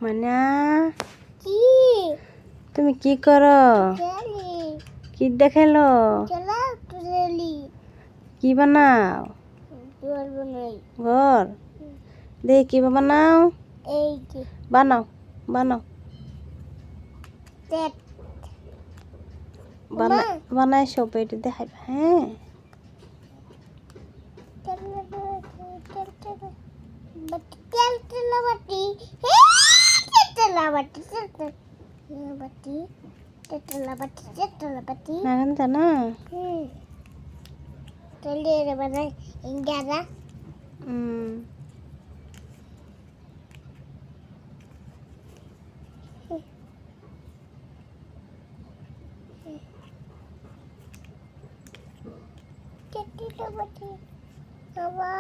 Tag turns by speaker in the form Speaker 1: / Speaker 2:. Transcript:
Speaker 1: মানা
Speaker 2: কি
Speaker 1: তুমি কি করো?
Speaker 2: খেলি
Speaker 1: কি দেখাইলো?
Speaker 2: খেলা তুলি
Speaker 1: কি বানাও?
Speaker 2: জোর বনাই
Speaker 1: ঘর দেখি কি বানাও?
Speaker 2: এই যে
Speaker 1: বানাও বানাও
Speaker 2: টেট
Speaker 1: বানাই সব এটা দেখাইবা। হ্যাঁ নাগান জানা
Speaker 2: Baba,